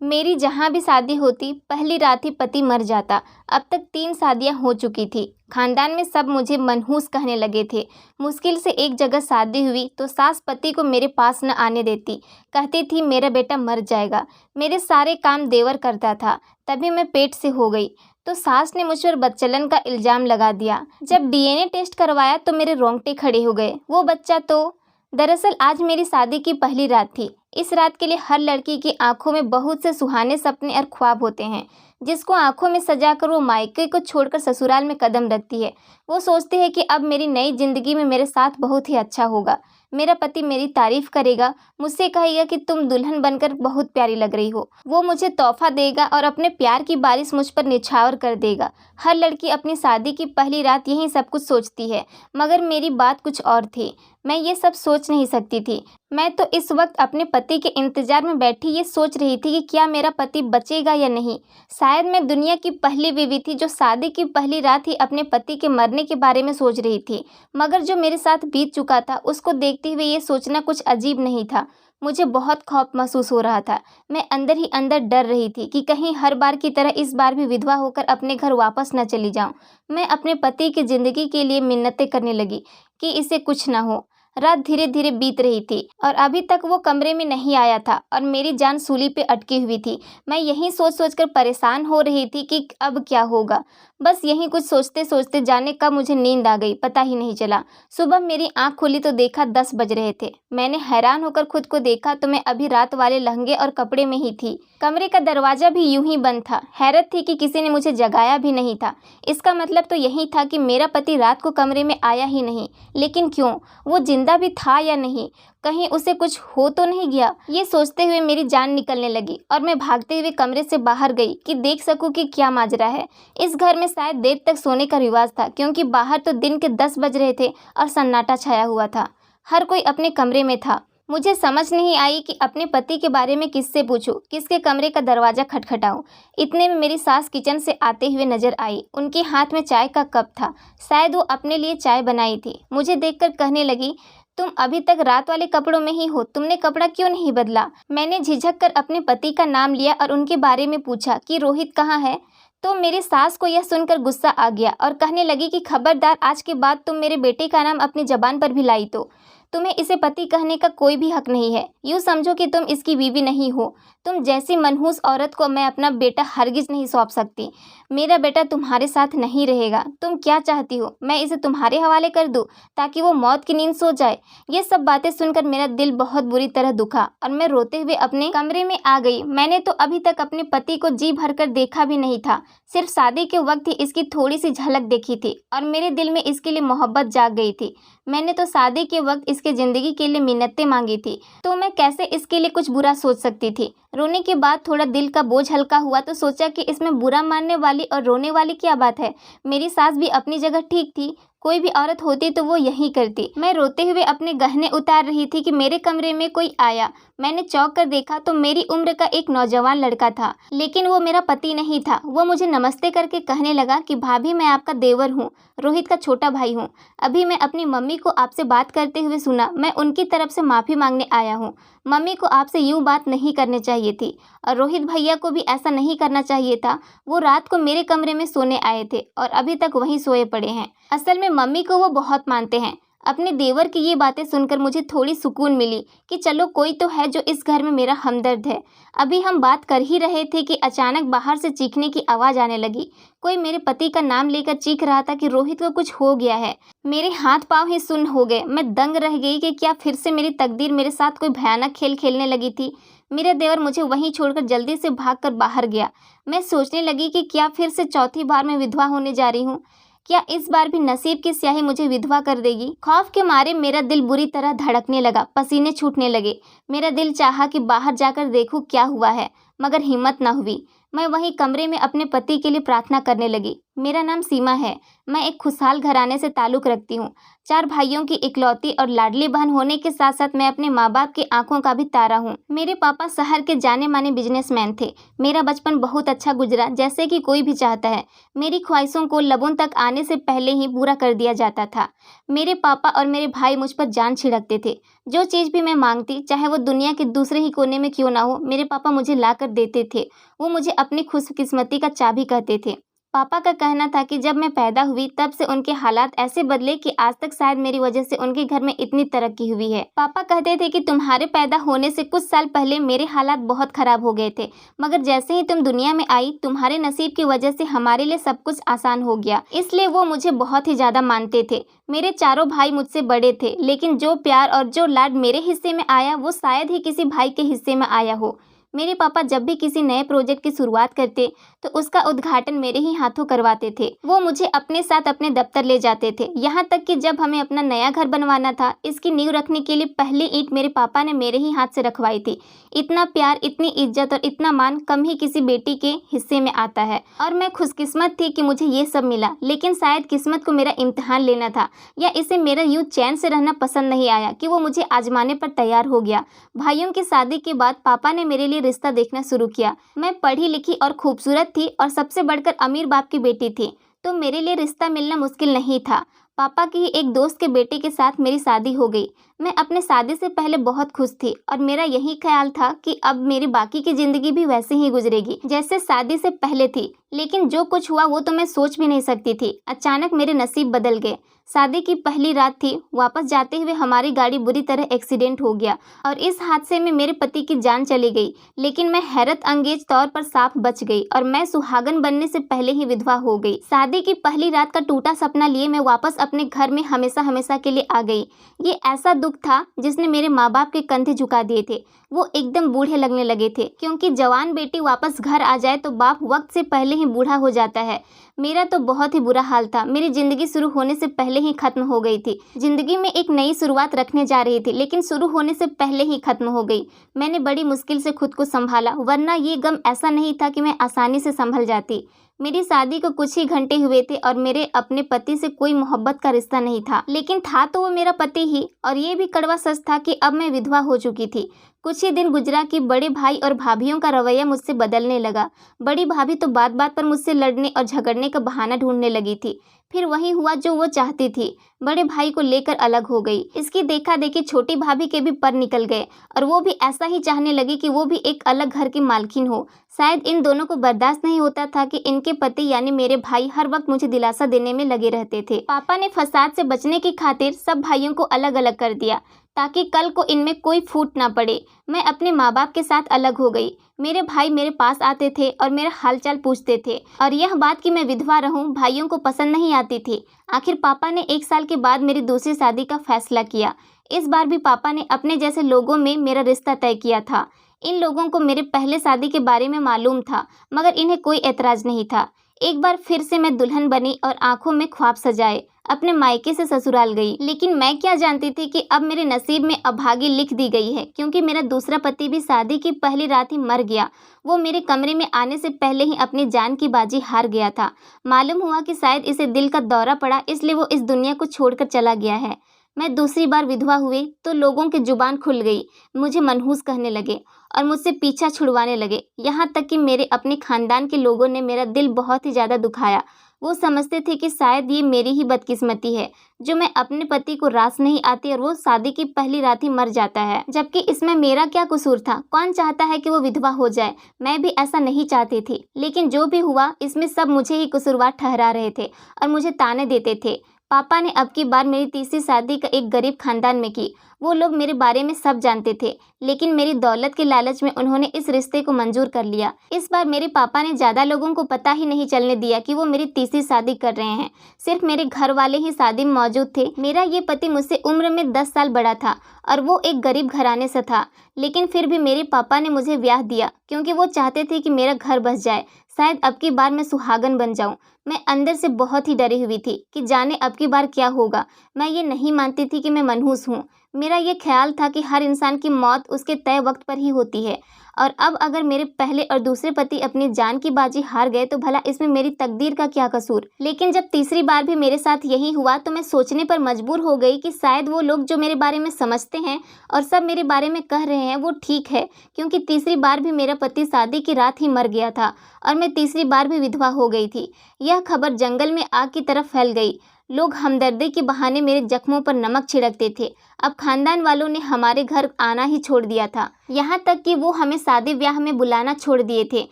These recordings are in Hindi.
मेरी जहाँ भी शादी होती पहली रात ही पति मर जाता। अब तक 3 शादियाँ हो चुकी थी। खानदान में सब मुझे मनहूस कहने लगे थे। मुश्किल से एक जगह शादी हुई तो सास पति को मेरे पास न आने देती। कहती थी मेरा बेटा मर जाएगा। मेरे सारे काम देवर करता था, तभी मैं पेट से हो गई। तो सास ने मुझ पर बदचलन का इल्ज़ाम लगा दिया। जब डीएनए टेस्ट करवाया तो मेरे रोंगटे खड़े हो गए। वो बच्चा तो दरअसल आज मेरी शादी की पहली रात थी। इस रात के लिए हर लड़की की आंखों में बहुत से सुहाने सपने और ख्वाब होते हैं, जिसको आंखों में सजाकर वो मायके को छोड़कर ससुराल में कदम रखती है। वो सोचती है कि अब मेरी नई जिंदगी में मेरे साथ बहुत ही अच्छा होगा। मेरा पति मेरी तारीफ करेगा, मुझसे कहेगा कि तुम दुल्हन बनकर बहुत प्यारी लग रही हो। वो मुझे तोहफा देगा और अपने प्यार की बारिश मुझ पर निछावर कर देगा। हर लड़की अपनी शादी की पहली रात यही सब कुछ सोचती है, मगर मेरी बात कुछ और थी। मैं ये सब सोच नहीं सकती थी। मैं तो इस वक्त अपने पति के इंतजार में बैठी ये सोच रही थी कि क्या मेरा पति बचेगा या नहीं। शायद मैं दुनिया की पहली बीवी थी जो शादी की पहली रात ही अपने पति के मरने के बारे में सोच रही थी। मगर जो मेरे साथ बीत चुका था उसको देखते हुए ये सोचना कुछ अजीब नहीं था। मुझे बहुत खौफ महसूस हो रहा था। मैं अंदर ही अंदर डर रही थी कि कहीं हर बार की तरह इस बार भी विधवा होकर अपने घर वापस न चली जाऊं। मैं अपने पति की जिंदगी के लिए मिन्नतें करने लगी कि इसे कुछ ना हो। रात धीरे धीरे बीत रही थी और अभी तक वो कमरे में नहीं आया था और मेरी जान सूली पे अटकी हुई थी। मैं यही सोच सोचकर परेशान हो रही थी कि अब क्या होगा। बस यही कुछ सोचते सोचते जाने कब मुझे नींद आ गई पता ही नहीं चला। सुबह मेरी आंख खुली तो देखा 10 बज रहे थे। मैंने हैरान होकर खुद को देखा तो मैं अभी रात वाले लहंगे और कपड़े में ही थी। कमरे का दरवाजा भी यूं ही बंद था। हैरत थी कि किसी ने मुझे जगाया भी नहीं था। इसका मतलब तो यही था कि मेरा पति रात को कमरे में आया ही नहीं। लेकिन क्यों? वो जिंदा भी था या नहीं? कहीं उसे कुछ हो तो नहीं गया? ये सोचते हुए मेरी जान निकलने लगी और मैं भागते हुए कमरे से बाहर गई कि देख सकूं कि क्या माजरा है। इस घर में शायद देर तक सोने का रिवाज था, क्योंकि बाहर तो दिन के 10 बज रहे थे और सन्नाटा छाया हुआ था। हर कोई अपने कमरे में था। मुझे समझ नहीं आई कि अपने पति के बारे में किससे पूछूं, किसके कमरे का दरवाजा खटखटाऊं। इतने में मेरी सास किचन से आते हुए नजर आई। उनके हाथ में चाय का कप था। शायद वो अपने लिए चाय बनाई थी। मुझे देखकर कहने लगी, तुम अभी तक रात वाले कपड़ों में ही हो, तुमने कपड़ा क्यों नहीं बदला? मैंने झिझक कर अपने पति का नाम लिया और उनके बारे में पूछा कि रोहित कहाँ है। तो मेरी सास को यह सुनकर गुस्सा आ गया और कहने लगी कि खबरदार, आज के बाद तुम मेरे बेटे का नाम अपनी जबान पर भी लाई तो तुम्हें इसे पति कहने का कोई भी हक नहीं है। यूँ समझो कि तुम इसकी बीवी नहीं हो। तुम जैसी मनहूस औरत को मैं अपना बेटा हरगिज नहीं सौंप सकती। मेरा बेटा तुम्हारे साथ नहीं रहेगा। तुम क्या चाहती हो, मैं इसे तुम्हारे हवाले कर दूं ताकि वो मौत की नींद सो जाए? ये सब बातें सुनकर मेरा दिल बहुत बुरी तरह दुखा और मैं रोते हुए अपने कमरे में आ गई। मैंने तो अभी तक अपने पति को जी भरकर देखा भी नहीं था। सिर्फ शादी के वक्त ही इसकी थोड़ी सी झलक देखी थी और मेरे दिल में इसके लिए मोहब्बत जाग गई थी। मैंने तो शादी के वक्त इसके जिंदगी के लिए मिन्नतें मांगी थी, तो मैं कैसे इसके लिए कुछ बुरा सोच सकती थी। रोने के बाद थोड़ा दिल का बोझ हल्का हुआ तो सोचा कि इसमें बुरा मानने वाली और रोने वाली क्या बात है। मेरी सास भी अपनी जगह ठीक थी। कोई भी औरत होती तो वो यही करती। मैं रोते हुए अपने गहने उतार रही थी कि मेरे कमरे में कोई आया। मैंने चौंक कर देखा तो मेरी उम्र का एक नौजवान लड़का था, लेकिन वो मेरा पति नहीं था। वो मुझे नमस्ते करके कहने लगा कि भाभी, मैं आपका देवर हूँ, रोहित का छोटा भाई हूँ। अभी मैं अपनी मम्मी को आपसे बात करते हुए सुना। मैं उनकी तरफ से माफ़ी मांगने आया हूँ। मम्मी को आपसे यूँ बात नहीं करनी चाहिए थी और रोहित भैया को भी ऐसा नहीं करना चाहिए था। वो रात को मेरे कमरे में सोने आए थे और अभी तक वहीं सोए पड़े हैं। असल में मम्मी को वो बहुत मानते हैं। अपने देवर की ये बातें सुनकर मुझे थोड़ी सुकून मिली कि चलो कोई तो है जो इस घर में मेरा हमदर्द है। अभी हम बात कर ही रहे थे कि अचानक बाहर से चीखने की आवाज़ आने लगी। कोई मेरे पति का नाम लेकर चीख रहा था कि रोहित को कुछ हो गया है। मेरे हाथ पांव ही सुन्न हो गए। मैं दंग रह गई कि क्या फिर से मेरी तकदीर मेरे साथ कोई भयानक खेल खेलने लगी थी। मेरा देवर मुझे वहीं छोड़कर जल्दी से भागकर बाहर गया। मैं सोचने लगी कि क्या फिर से चौथी बार मैं विधवा होने जा रही हूँ। क्या इस बार भी नसीब की स्याही मुझे विधवा कर देगी? खौफ के मारे मेरा दिल बुरी तरह धड़कने लगा, पसीने छूटने लगे। मेरा दिल चाहा कि बाहर जाकर देखूं क्या हुआ है, मगर हिम्मत न हुई। मैं वहीं कमरे में अपने पति के लिए प्रार्थना करने लगी। मेरा नाम सीमा है। मैं एक खुशहाल घराने से ताल्लुक़ रखती हूँ। 4 भाइयों की इकलौती और लाडली बहन होने के साथ साथ मैं अपने माँ बाप की आंखों का भी तारा हूँ। मेरे पापा शहर के जाने माने बिजनेसमैन थे। मेरा बचपन बहुत अच्छा गुजरा, जैसे कि कोई भी चाहता है। मेरी ख्वाहिशों को लबों तक आने से पहले ही पूरा कर दिया जाता था। मेरे पापा और मेरे भाई मुझ पर जान छिड़कते थे। जो चीज़ भी मैं मांगती, चाहे वो दुनिया के दूसरे ही कोने में क्यों ना हो, मेरे पापा मुझे ला लाकर देते थे। वो मुझे अपनी खुशकिस्मती का चाबी कहते थे। पापा का कहना था कि जब मैं पैदा हुई तब से उनके हालात ऐसे बदले कि आज तक शायद मेरी वजह से उनके घर में इतनी तरक्की हुई है। पापा कहते थे कि तुम्हारे पैदा होने से कुछ साल पहले मेरे हालात बहुत खराब हो गए थे, मगर जैसे ही तुम दुनिया में आई तुम्हारे नसीब की वजह से हमारे लिए सब कुछ आसान हो गया। इसलिए वो मुझे बहुत ही ज़्यादा मानते थे। मेरे चारों भाई मुझसे बड़े थे, लेकिन जो प्यार और जो लाड मेरे हिस्से में आया वो शायद ही किसी भाई के हिस्से में आया हो। मेरे पापा जब भी किसी नए प्रोजेक्ट की शुरुआत करते तो उसका उद्घाटन मेरे ही हाथों करवाते थे। वो मुझे अपने साथ अपने दफ्तर ले जाते थे। यहाँ तक कि जब हमें अपना नया घर बनवाना था, इसकी नींव रखने के लिए पहली ईंट मेरे पापा ने मेरे ही हाथ से रखवाई थी। इतना प्यार, इतनी इज्जत और इतना मान कम ही किसी बेटी के हिस्से में आता है और मैं खुशकिस्मत थी कि मुझे ये सब मिला। लेकिन शायद किस्मत को मेरा इम्तिहान लेना था या इसे मेरा यूँ चैन से रहना पसंद नहीं आया कि वो मुझे आजमाने पर तैयार हो गया। भाइयों की शादी के बाद पापा ने मेरे लिए रिश्ता देखना शुरू किया। मैं पढ़ी लिखी और खूबसूरत थी और सबसे बढ़कर अमीर बाप की बेटी थी, तो मेरे लिए रिश्ता मिलना मुश्किल नहीं था। पापा की ही एक दोस्त के बेटे के साथ मेरी शादी हो गई। मैं अपने शादी से पहले बहुत खुश थी और मेरा यही ख्याल था कि अब मेरी बाकी की ज़िंदगी भी वैसे ही गुजरेगी जैसे शादी से पहले थी। लेकिन जो कुछ हुआ वो तो मैं सोच भी नहीं सकती थी। अचानक मेरे नसीब बदल गए। शादी की पहली रात थी। वापस जाते हुए हमारी गाड़ी बुरी तरह एक्सीडेंट हो गया और इस हादसे में मेरे पति की जान चली गई। लेकिन मैं हैरत अंगेज तौर पर साफ बच गई और मैं सुहागन बनने से पहले ही विधवा हो गई। शादी की पहली रात का टूटा सपना लिए मैं वापस अपने घर में हमेशा हमेशा के लिए आ गई। ये ऐसा दुख था जिसने मेरे माँ बाप के कंधे झुका दिए थे। वो एकदम बूढ़े लगने लगे थे, क्योंकि जवान बेटी वापस घर आ जाए तो बाप वक्त से पहले ही बूढ़ा हो जाता है। मेरा तो बहुत ही बुरा हाल था। मेरी जिंदगी शुरू होने से पहले ही खत्म हो गई थी। जिंदगी में एक नई शुरुआत रखने जा रही थी, लेकिन शुरू होने से पहले ही खत्म हो गई। मैंने बड़ी मुश्किल से खुद को संभाला, वरना ये गम ऐसा नहीं था कि मैं आसानी से संभल जाती। मेरी शादी को कुछ ही घंटे हुए थे और मेरे अपने पति से कोई मोहब्बत का रिश्ता नहीं था, लेकिन था तो वो मेरा पति ही। और ये भी कड़वा सच था कि अब मैं विधवा हो चुकी थी। कुछ ही दिन गुजरा कि बड़े भाई और भाभियों का रवैया मुझसे बदलने लगा। बड़ी भाभी तो बात बात पर मुझसे लड़ने और झगड़ने का बहाना ढूंढने लगी थी। फिर वही हुआ जो वो चाहती थी, बड़े भाई को लेकर अलग हो गई। इसकी देखा देखी छोटी भाभी के भी पर निकल गए और वो भी ऐसा ही चाहने लगी कि वो भी एक अलग घर की मालकिन हो। शायद इन दोनों को बर्दाश्त नहीं होता था कि इनके पति यानी मेरे भाई हर वक्त मुझे दिलासा देने में लगे रहते थे। पापा ने फसाद से बचने की खातिर सब भाइयों को अलग अलग कर दिया ताकि कल को इनमें कोई फूट ना पड़े। मैं अपने माँ बाप के साथ अलग हो गई। मेरे भाई मेरे पास आते थे और मेरा हालचाल पूछते थे, और यह बात कि मैं विधवा रहूं भाइयों को पसंद नहीं आती थी। आखिर पापा ने 1 साल के बाद मेरी दूसरी शादी का फैसला किया। इस बार भी पापा ने अपने जैसे लोगों में मेरा रिश्ता तय किया था। इन लोगों को मेरे पहले शादी के बारे में मालूम था, मगर इन्हें कोई एतराज़ नहीं था। एक बार फिर से मैं दुल्हन बनी और आंखों में ख्वाब सजाए अपने मायके से ससुराल गई। लेकिन मैं क्या जानती थी कि अब मेरे नसीब में अभागी लिख दी गई है, क्योंकि मेरा दूसरा पति भी शादी की पहली रात ही मर गया। वो मेरे कमरे में आने से पहले ही अपनी जान की बाजी हार गया था। मालूम हुआ कि शायद इसे दिल का दौरा पड़ा, इसलिए वो इस दुनिया को छोड़कर चला गया है। मैं दूसरी बार विधवा हुई तो लोगों की जुबान खुल गई, मुझे मनहूस कहने लगे और मुझसे पीछा छुड़वाने लगे। यहाँ तक कि मेरे अपने खानदान के लोगों ने मेरा दिल बहुत ही ज़्यादा दुखाया। वो समझते थे कि शायद ये मेरी ही बदकिस्मती है जो मैं अपने पति को रास नहीं आती और वो शादी की पहली रात ही मर जाता है, जबकि इसमें मेरा क्या कसूर था। कौन चाहता है कि वो विधवा हो जाए? मैं भी ऐसा नहीं चाहती थी, लेकिन जो भी हुआ इसमें सब मुझे ही कसूरवार ठहरा रहे थे और मुझे ताने देते थे। पापा ने अब की बार मेरी तीसरी शादी का एक गरीब खानदान में की। वो लोग मेरे बारे में सब जानते थे, लेकिन मेरी दौलत के लालच में उन्होंने इस रिश्ते को मंजूर कर लिया। इस बार मेरे पापा ने ज़्यादा लोगों को पता ही नहीं चलने दिया कि वो मेरी तीसरी शादी कर रहे हैं। सिर्फ मेरे घर वाले ही शादी में मौजूद थे। मेरा ये पति मुझसे उम्र में 10 साल बड़ा था और वो एक गरीब घराने से था, लेकिन फिर भी मेरे पापा ने मुझे ब्याह दिया क्योंकि वो चाहते थे कि मेरा घर बस जाए। शायद अब की बार मैं सुहागन बन जाऊं। मैं अंदर से बहुत ही डरी हुई थी कि जाने अब की बार क्या होगा। मैं ये नहीं मानती थी कि मैं मनहूस हूँ। मेरा ये ख्याल था कि हर इंसान की मौत उसके तय वक्त पर ही होती है, और अब अगर मेरे पहले और दूसरे पति अपनी जान की बाजी हार गए तो भला इसमें मेरी तकदीर का क्या कसूर। लेकिन जब तीसरी बार भी मेरे साथ यही हुआ तो मैं सोचने पर मजबूर हो गई कि शायद वो लोग जो मेरे बारे में समझते हैं और सब मेरे बारे में कह रहे हैं वो ठीक है, क्योंकि तीसरी बार भी मेरा पति शादी की रात ही मर गया था और मैं तीसरी बार भी विधवा हो गई थी। यह खबर जंगल में आग की तरह फैल गई। लोग हमदर्दी के बहाने मेरे जख्मों पर नमक छिड़कते थे। अब खानदान वालों ने हमारे घर आना ही छोड़ दिया था, यहाँ तक कि वो हमें शादी ब्याह में बुलाना छोड़ दिए थे।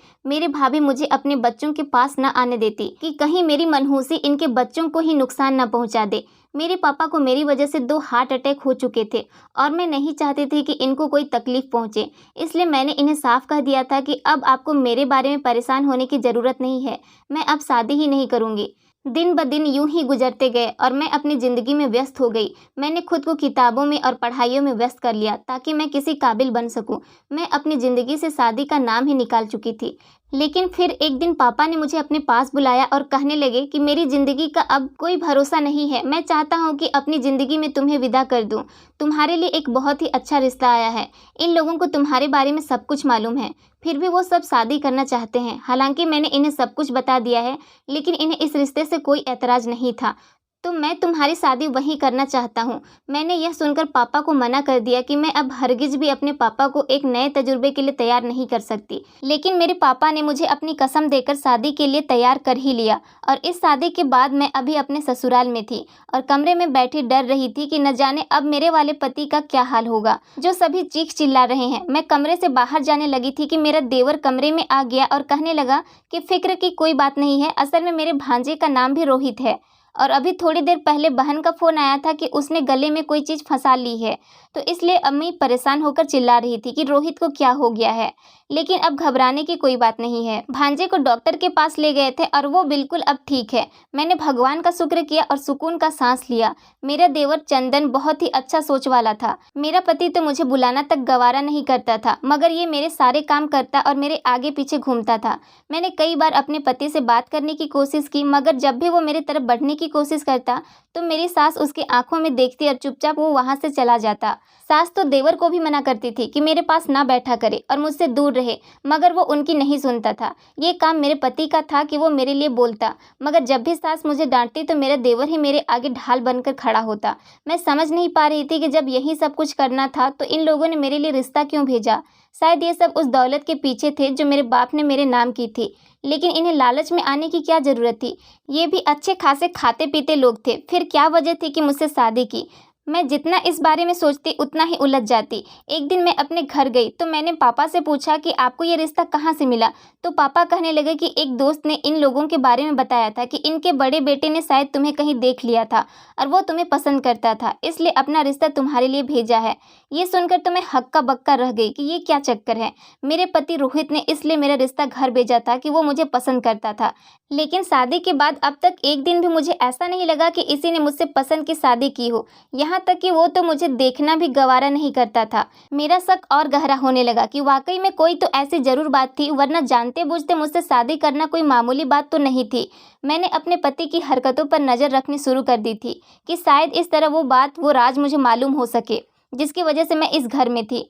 मेरे भाभी मुझे अपने बच्चों के पास न आने देती कि कहीं मेरी मनहूसी इनके बच्चों को ही नुकसान न पहुँचा दे। मेरे पापा को मेरी वजह से 2 हार्ट अटैक हो चुके थे और मैं नहीं चाहती थी कि इनको कोई तकलीफ पहुँचे, इसलिए मैंने इन्हें साफ कह दिया था कि अब आपको मेरे बारे में परेशान होने की ज़रूरत नहीं है, मैं अब शादी ही नहीं करूँगी। दिन ब दिन यूं ही गुजरते गए और मैं अपनी ज़िंदगी में व्यस्त हो गई। मैंने खुद को किताबों में और पढ़ाइयों में व्यस्त कर लिया ताकि मैं किसी काबिल बन सकूं। मैं अपनी ज़िंदगी से शादी का नाम ही निकाल चुकी थी। लेकिन फिर एक दिन पापा ने मुझे अपने पास बुलाया और कहने लगे कि मेरी ज़िंदगी का अब कोई भरोसा नहीं है। मैं चाहता हूँ कि अपनी ज़िंदगी में तुम्हें विदा कर दूँ। तुम्हारे लिए एक बहुत ही अच्छा रिश्ता आया है। इन लोगों को तुम्हारे बारे में सब कुछ मालूम है, फिर भी वो सब शादी करना चाहते हैं। हालांकि मैंने इन्हें सब कुछ बता दिया है, लेकिन इन्हें इस रिश्ते से कोई ऐतराज़ नहीं था, तो मैं तुम्हारी शादी वहीं करना चाहता हूँ। मैंने यह सुनकर पापा को मना कर दिया कि मैं अब हरगिज़ भी अपने पापा को एक नए तजुर्बे के लिए तैयार नहीं कर सकती। लेकिन मेरे पापा ने मुझे अपनी कसम देकर शादी के लिए तैयार कर ही लिया और इस शादी के बाद मैं अभी अपने ससुराल में थी और कमरे में बैठी डर रही थी कि न जाने अब मेरे वाले पति का क्या हाल होगा, जो सभी चीख चिल्ला रहे हैं। मैं कमरे से बाहर जाने लगी थी कि मेरा देवर कमरे में आ गया और कहने लगा कि फिक्र की कोई बात नहीं है, असल में मेरे भांजे का नाम भी रोहित है और अभी थोड़ी देर पहले बहन का फ़ोन आया था कि उसने गले में कोई चीज़ फंसा ली है, तो इसलिए अम्मी परेशान होकर चिल्ला रही थी कि रोहित को क्या हो गया है। लेकिन अब घबराने की कोई बात नहीं है। भांजे को डॉक्टर के पास ले गए थे और वो बिल्कुल अब ठीक है। मैंने भगवान का शुक्र किया और सुकून का सांस लिया। मेरा देवर चंदन बहुत ही अच्छा सोच वाला था। मेरा पति तो मुझे बुलाना तक गवारा नहीं करता था, मगर ये मेरे सारे काम करता और मेरे आगे पीछे घूमता था। मैंने कई बार अपने पति से बात करने की कोशिश की, मगर जब भी वो मेरी तरफ बढ़ने की कोशिश करता तो मेरी सास उसकी आंखों में देखती और चुपचाप वो वहां से चला जाता। सास तो देवर को भी मना करती थी कि मेरे पास ना बैठा करे और मुझसे दूर रहे, मगर वो उनकी नहीं सुनता था। ये काम मेरे पति का था कि वो मेरे लिए बोलता, मगर जब भी सास मुझे डांटती तो मेरा देवर ही मेरे आगे ढाल बनकर खड़ा होता। मैं समझ नहीं पा रही थी कि जब यही सब कुछ करना था तो इन लोगों ने मेरे लिए रिश्ता क्यों भेजा। शायद ये सब उस दौलत के पीछे थे जो मेरे बाप ने मेरे नाम की थी, लेकिन इन्हें लालच में आने की क्या ज़रूरत थी। ये भी अच्छे खासे खाते पीते लोग थे, फिर क्या वजह थी कि मुझसे शादी की। मैं जितना इस बारे में सोचती उतना ही उलझ जाती। एक दिन मैं अपने घर गई तो मैंने पापा से पूछा कि आपको ये रिश्ता कहाँ से मिला, तो पापा कहने लगे कि एक दोस्त ने इन लोगों के बारे में बताया था कि इनके बड़े बेटे ने शायद तुम्हें कहीं देख लिया था और वो तुम्हें पसंद करता था, इसलिए अपना रिश्ता तुम्हारे लिए भेजा है। ये सुनकर तो मैं हक्का बक्का रह गई कि ये क्या चक्कर है। मेरे पति रोहित ने इसलिए मेरा रिश्ता घर भेजा था कि वो मुझे पसंद करता था, लेकिन शादी के बाद अब तक एक दिन भी मुझे ऐसा नहीं लगा कि इसी ने मुझसे पसंद की शादी की हो। यहाँ तक कि वो तो मुझे देखना भी गवारा नहीं करता था। मेरा शक और गहरा होने लगा कि वाकई में कोई तो ऐसी जरूर बात थी, वरना जानते बूझते मुझसे शादी करना कोई मामूली बात तो नहीं थी। मैंने अपने पति की हरकतों पर नज़र रखनी शुरू कर दी थी कि शायद इस तरह वो राज मुझे मालूम हो सके जिसकी वजह से मैं इस घर में थी।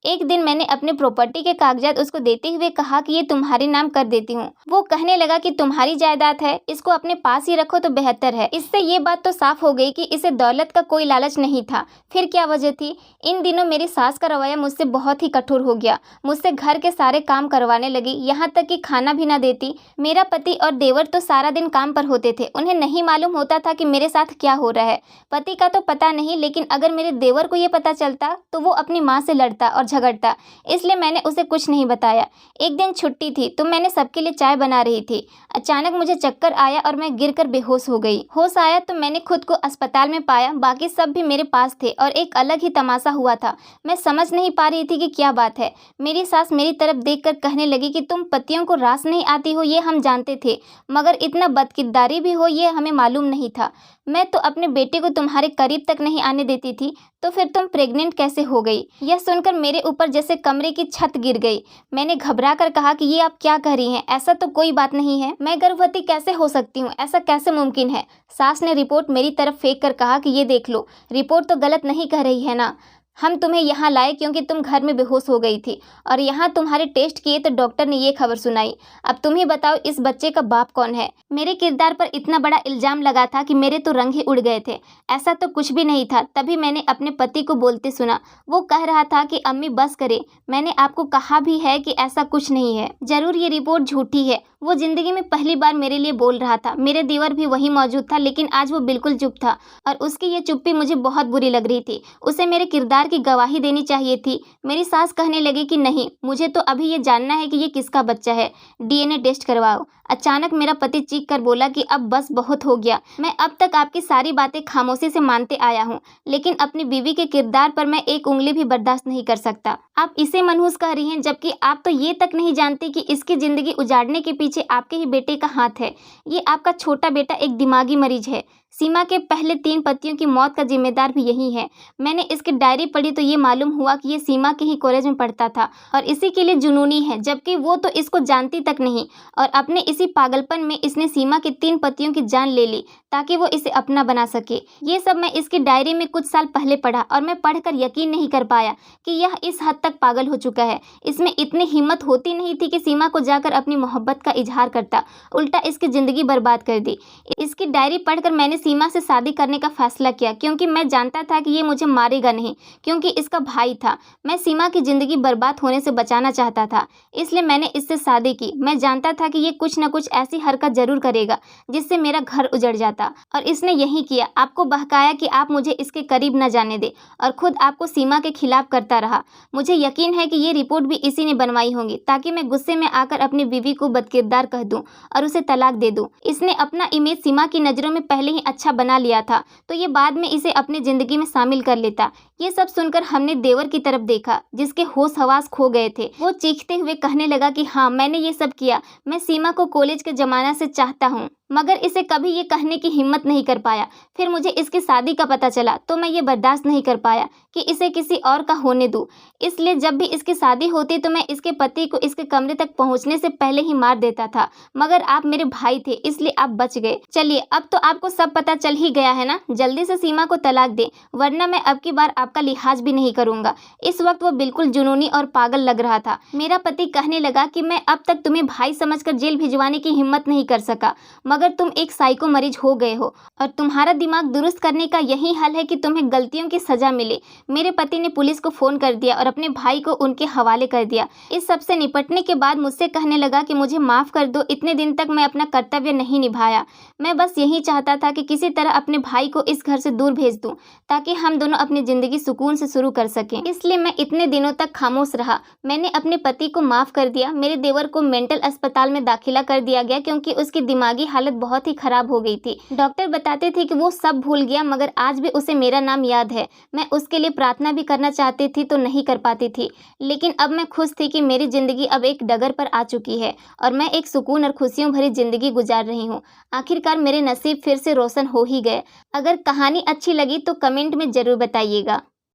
एक दिन मैंने अपने प्रॉपर्टी के कागजात उसको देते हुए कहा कि ये तुम्हारे नाम कर देती हूँ। वो कहने लगा कि तुम्हारी जायदाद है, इसको अपने पास ही रखो तो बेहतर है। इससे ये बात तो साफ हो गई कि इसे दौलत का कोई लालच नहीं था। फिर क्या वजह थी? इन दिनों मेरी सास का रवैया मुझसे बहुत ही कठोर हो गया। मुझसे घर के सारे काम करवाने लगी, यहाँ तक कि खाना भी ना देती। मेरा पति और देवर तो सारा दिन काम पर होते थे, उन्हें नहीं मालूम होता था कि मेरे साथ क्या हो रहा है। पति का तो पता नहीं, लेकिन अगर मेरे देवर को ये पता चलता तो वो अपनी माँ से लड़ता और झगड़ता, इसलिए मैंने उसे कुछ नहीं बताया। एक दिन छुट्टी थी तो मैंने सबके लिए चाय बना रही थी। अचानक मुझे चक्कर आया और मैं गिरकर बेहोश हो गई। होश आया तो मैंने खुद को अस्पताल में पाया, बाकी सब भी मेरे पास थे और एक अलग ही तमाशा हुआ था। मैं समझ नहीं पा रही थी कि क्या बात है। मेरी सास मेरी तरफ देखकर कहने लगी कि तुम पतियों को रास नहीं आती हो ये हम जानते थे, मगर इतना बदकिरदारी भी हो ये हमें मालूम नहीं था। मैं तो अपने बेटे को तुम्हारे करीब तक नहीं आने देती थी, तो फिर तुम प्रेग्नेंट कैसे हो गई? यह सुनकर मेरे ऊपर जैसे कमरे की छत गिर गई। मैंने घबरा कर कहा कि ये आप क्या कह रही हैं? ऐसा तो कोई बात नहीं है। मैं गर्भवती कैसे हो सकती हूँ? ऐसा कैसे मुमकिन है? सास ने रिपोर्ट मेरी तरफ फेंक कर कहा कि ये देख लो, रिपोर्ट तो गलत नहीं कह रही है ना। हम तुम्हें यहाँ लाए क्योंकि तुम घर में बेहोश हो गई थी और यहाँ तुम्हारे टेस्ट किए तो डॉक्टर ने ये खबर सुनाई। अब तुम ही बताओ इस बच्चे का बाप कौन है? मेरे किरदार पर इतना बड़ा इल्जाम लगा था कि मेरे तो रंग ही उड़ गए थे। ऐसा तो कुछ भी नहीं था। तभी मैंने अपने पति को बोलते सुना। वो कह रहा था कि अम्मी बस करे, मैंने आपको कहा भी है कि ऐसा कुछ नहीं है। जरूर ये रिपोर्ट झूठी है वो ज़िंदगी में पहली बार मेरे लिए बोल रहा था। मेरे देवर भी वहीं मौजूद था, लेकिन आज वो बिल्कुल चुप था और उसकी ये चुप्पी मुझे बहुत बुरी लग रही थी। उसे मेरे किरदार की गवाही देनी चाहिए थी। मेरी सास कहने लगी कि नहीं, मुझे तो अभी ये जानना है कि ये किसका बच्चा है, डीएनए टेस्ट करवाओ। अचानक मेरा पति चीख कर बोला कि अब बस बहुत हो गया। मैं अब तक आपकी सारी बातें खामोशी से मानते आया हूँ, लेकिन अपनी बीवी के किरदार पर मैं एक उंगली भी बर्दाश्त नहीं कर सकता। आप इसे मनहूस कह रही हैं, जबकि आप तो ये तक नहीं जानती कि इसकी जिंदगी उजाड़ने के पीछे आपके ही बेटे का हाथ है। ये आपका छोटा बेटा एक दिमागी मरीज है। सीमा के पहले 3 पतियों की मौत का जिम्मेदार भी यही है। मैंने इसकी डायरी पढ़ी तो ये मालूम हुआ कि ये सीमा के ही कॉलेज में पढ़ता था और इसी के लिए जुनूनी है, जबकि वो तो इसको जानती तक नहीं। और अपने इसी पागलपन में इसने सीमा के 3 पतियों की जान ले ली ताकि वो इसे अपना बना सके। ये सब मैं इसकी डायरी में कुछ साल पहले पढ़ा और मैं पढ़कर यकीन नहीं कर पाया कि यह इस हद तक पागल हो चुका है। इसमें इतनी हिम्मत होती नहीं थी कि सीमा को जाकर अपनी मोहब्बत का इजहार करता, उल्टा इसकी ज़िंदगी बर्बाद कर दी। इसकी डायरी पढ़कर मैंने सीमा से शादी करने का फैसला किया, क्योंकि मैं जानता था कि ये मुझे मारेगा नहीं, क्योंकि इसका भाई था। मैं सीमा की ज़िंदगी बर्बाद होने से बचाना चाहता था, इसलिए मैंने इससे शादी की। मैं जानता था कि ये कुछ न कुछ ऐसी हरकत जरूर करेगा जिससे मेरा घर उजड़ जाता, और इसने यही किया। आपको बहकाया कि आप मुझे इसके करीब न जाने दें और खुद आपको सीमा के खिलाफ करता रहा। मुझे यकीन है कि ये रिपोर्ट भी इसी ने बनवाई होंगी ताकि मैं गुस्से में आकर अपनी बीवी को बदकिरदार कह दूं और उसे तलाक दे दूं। इसने अपना इमेज सीमा की नज़रों में पहले ही अच्छा बना लिया था, तो ये बाद में इसे अपनी ज़िंदगी में शामिल कर लेता। ये सब सुनकर हमने देवर की तरफ देखा, जिसके होश हवास खो गए थे। वो चीखते हुए कहने लगा कि हाँ, मैंने ये सब किया। मैं सीमा को कॉलेज के ज़माना से चाहता हूँ, मगर इसे कभी ये कहने की हिम्मत नहीं कर पाया। फिर मुझे इसकी शादी का पता चला तो मैं ये बर्दाश्त नहीं कर पाया कि इसे किसी और का होने दूँ। इसलिए जब भी इसकी शादी होती तो मैं इसके पति को इसके कमरे तक पहुंचने से पहले ही मार देता था, मगर आप मेरे भाई थे इसलिए आप बच गए। चलिए, अब तो आपको सब पता चल ही गया है ना। जल्दी से सीमा को तलाक दे, वरना मैं अब की बार आपका लिहाज भी नहीं करूँगा। इस वक्त वो बिल्कुल जुनूनी और पागल लग रहा था। मेरा पति कहने लगा कि मैं अब तक तुम्हें भाई समझकर जेल भिजवाने की हिम्मत नहीं कर सका, मगर तुम एक साइको मरीज हो गए हो और तुम्हारा दिमाग दुरुस्त करने का यही हल है कि तुम्हें गलतियों की सजा मिले। मेरे पति ने पुलिस को फ़ोन कर दिया और अपने भाई को उनके हवाले कर दिया। इस सब से निपटने के बाद मुझसे कहने लगा कि मुझे माफ़ कर दो, इतने दिन तक मैं अपना कर्तव्य नहीं निभाया। मैं बस यही चाहता था कि किसी तरह अपने भाई को इस घर से दूर भेज दूँ ताकि हम दोनों अपनी ज़िंदगी सुकून से शुरू कर सकें। इसलिए मैं इतने दिनों तक खामोश रहा। मैंने अपने पति को माफ़ कर दिया। मेरे देवर को मेंटल अस्पताल में दाखिला कर दिया गया क्योंकि उसकी दिमागी हालत बहुत ही खराब हो गई थी। डॉक्टर बताते थे कि वो सब भूल गया, मगर आज भी उसे मेरा नाम याद है। मैं उसके लिए प्रार्थना भी करना चाहती थी तो नहीं कर पाती थी, लेकिन अब मैं खुश थी कि मेरी ज़िंदगी अब एक डगर पर आ चुकी है और मैं एक सुकून और खुशियों भरी ज़िंदगी गुजार रही हूँ। आखिरकार मेरे नसीब फिर से रोशन हो ही गए। अगर कहानी अच्छी लगी तो कमेंट में ज़रूर बताइएगा।